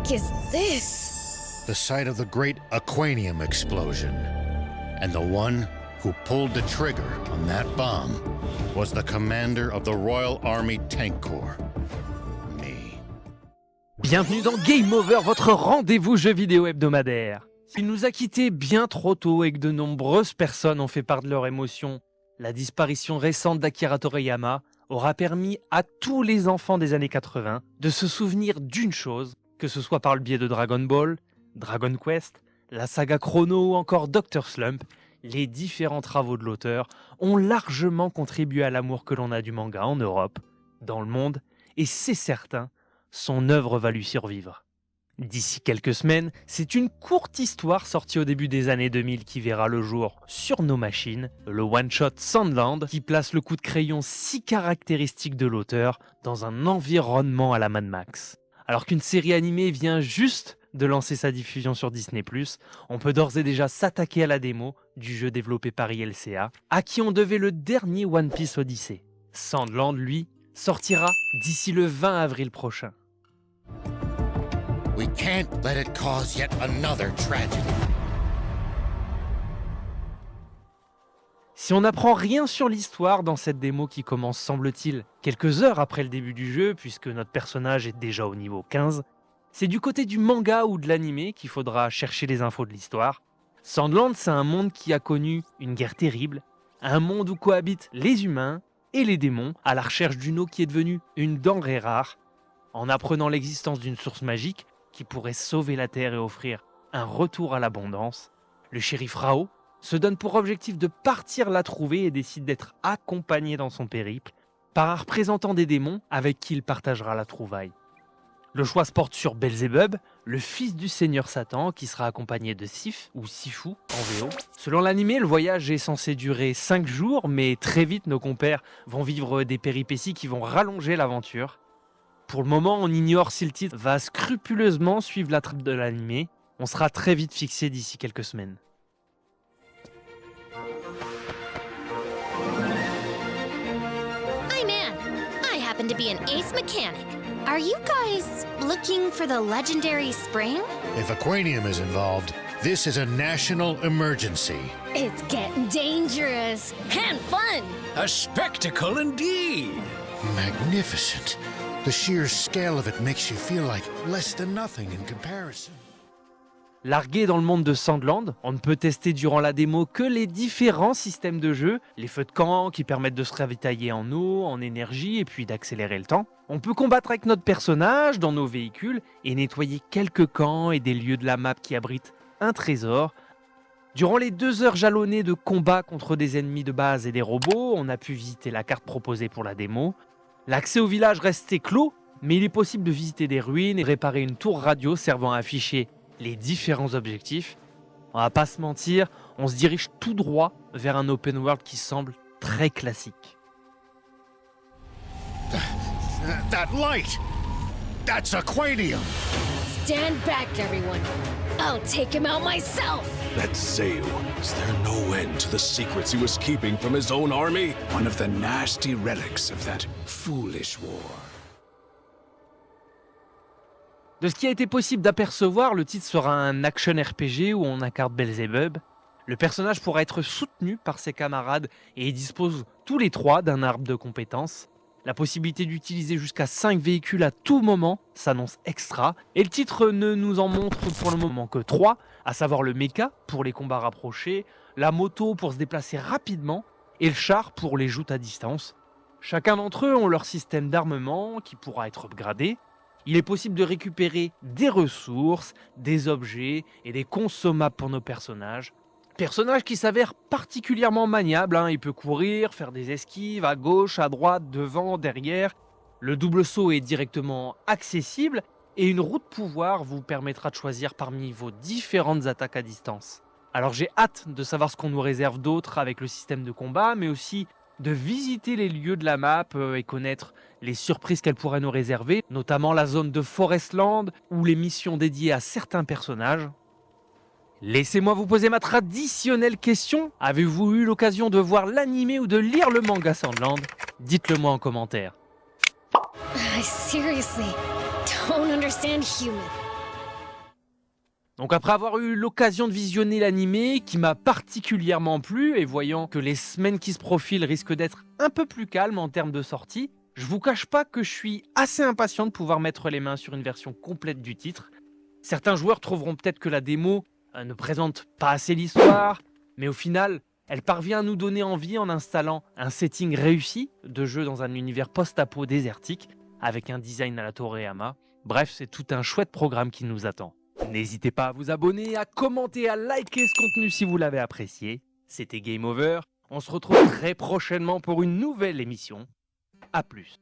heck is this? The site of the great Aquanium explosion. And the one who pulled the trigger on that bomb was the commander of the Royal Army Tank Corps. Me. Bienvenue dans Game Over, votre rendez-vous jeu vidéo hebdomadaire. Il nous a quittés bien trop tôt et que de nombreuses personnes ont fait part de leurs émotions, la disparition récente d'Akira Toriyama aura permis à tous les enfants des années 80 de se souvenir d'une chose, que ce soit par le biais de Dragon Ball, Dragon Quest, la saga Chrono ou encore Dr. Slump. Les différents travaux de l'auteur ont largement contribué à l'amour que l'on a du manga en Europe, dans le monde, et c'est certain, son œuvre va lui survivre. D'ici quelques semaines, c'est une courte histoire sortie au début des années 2000 qui verra le jour sur nos machines, le one-shot Sandland, qui place le coup de crayon si caractéristique de l'auteur dans un environnement à la Mad Max. Alors qu'une série animée vient juste de lancer sa diffusion sur Disney+, on peut d'ores et déjà s'attaquer à la démo du jeu développé par ILCA, à qui on devait le dernier One Piece Odyssey. Sandland, lui, sortira d'ici le 20 avril prochain. We can't let it cause yet another tragedy. Si on n'apprend rien sur l'histoire dans cette démo qui commence, semble-t-il, quelques heures après le début du jeu, puisque notre personnage est déjà au niveau 15, c'est du côté du manga ou de l'anime qu'il faudra chercher les infos de l'histoire. Sandland, c'est un monde qui a connu une guerre terrible, un monde où cohabitent les humains et les démons, à la recherche d'une eau qui est devenue une denrée rare. En apprenant l'existence d'une source magique qui pourrait sauver la Terre et offrir un retour à l'abondance, le shérif Rao se donne pour objectif de partir la trouver et décide d'être accompagné dans son périple par un représentant des démons avec qui il partagera la trouvaille. Le choix se porte sur Belzébub, le fils du seigneur Satan, qui sera accompagné de Sif, ou Sifu en VO. Selon l'anime, le voyage est censé durer 5 jours, mais très vite nos compères vont vivre des péripéties qui vont rallonger l'aventure. Pour le moment, on ignore si le titre va scrupuleusement suivre la trame de l'anime. On sera très vite fixé d'ici quelques semaines. I'm Anne. I happen to be an ace mechanic. Are you guys looking for the legendary spring? If Aquanium is involved, this is a national emergency. It's getting dangerous and fun. A spectacle indeed! Magnificent. The sheer scale of it makes you feel like less than nothing in comparison. Largué dans le monde de Sandland, on ne peut tester durant la démo que les différents systèmes de jeu, les feux de camp qui permettent de se ravitailler en eau, en énergie et puis d'accélérer le temps. On peut combattre avec notre personnage dans nos véhicules et nettoyer quelques camps et des lieux de la map qui abritent un trésor. Durant les 2 heures jalonnées de combat contre des ennemis de base et des robots, on a pu visiter la carte proposée pour la démo. L'accès au village restait clos, mais il est possible de visiter des ruines et réparer une tour radio servant à afficher les différents objectifs. On va pas se mentir, on se dirige tout droit vers un open world qui semble très classique. That light! That's Aquanium! Stand back, everyone. I'll take him out myself. That's Zayu. Is there no end to the secrets he was keeping from his own army? One of the nasty relics of that foolish war. De ce qui a été possible d'apercevoir, le titre sera un action RPG où on incarne Belzébub. Le personnage pourra être soutenu par ses camarades et il dispose tous les 3 d'un arbre de compétences. La possibilité d'utiliser jusqu'à 5 véhicules à tout moment s'annonce extra. Et le titre ne nous en montre pour le moment que 3, à savoir le mecha pour les combats rapprochés, la moto pour se déplacer rapidement et le char pour les joutes à distance. Chacun d'entre eux ont leur système d'armement qui pourra être upgradé. Il est possible de récupérer des ressources, des objets et des consommables pour nos personnages. Personnage qui s'avère particulièrement maniable, il peut courir, faire des esquives à gauche, à droite, devant, derrière. Le double saut est directement accessible et une roue de pouvoir vous permettra de choisir parmi vos différentes attaques à distance. Alors j'ai hâte de savoir ce qu'on nous réserve d'autre avec le système de combat, mais aussi de visiter les lieux de la map et connaître les surprises qu'elle pourrait nous réserver, notamment la zone de Forestland ou les missions dédiées à certains personnages. Laissez-moi vous poser ma traditionnelle question. Avez-vous eu l'occasion de voir l'anime ou de lire le manga Sandland? Dites-le moi en commentaire. I seriously don't understand human. Donc après avoir eu l'occasion de visionner l'animé, qui m'a particulièrement plu, et voyant que les semaines qui se profilent risquent d'être un peu plus calmes en termes de sortie, je vous cache pas que je suis assez impatient de pouvoir mettre les mains sur une version complète du titre. Certains joueurs trouveront peut-être que la démo ne présente pas assez l'histoire, mais au final, elle parvient à nous donner envie en installant un setting réussi de jeu dans un univers post-apo désertique, avec un design à la Toriyama. Bref, c'est tout un chouette programme qui nous attend. N'hésitez pas à vous abonner, à commenter, à liker ce contenu si vous l'avez apprécié. C'était Game Over. On se retrouve très prochainement pour une nouvelle émission. A plus.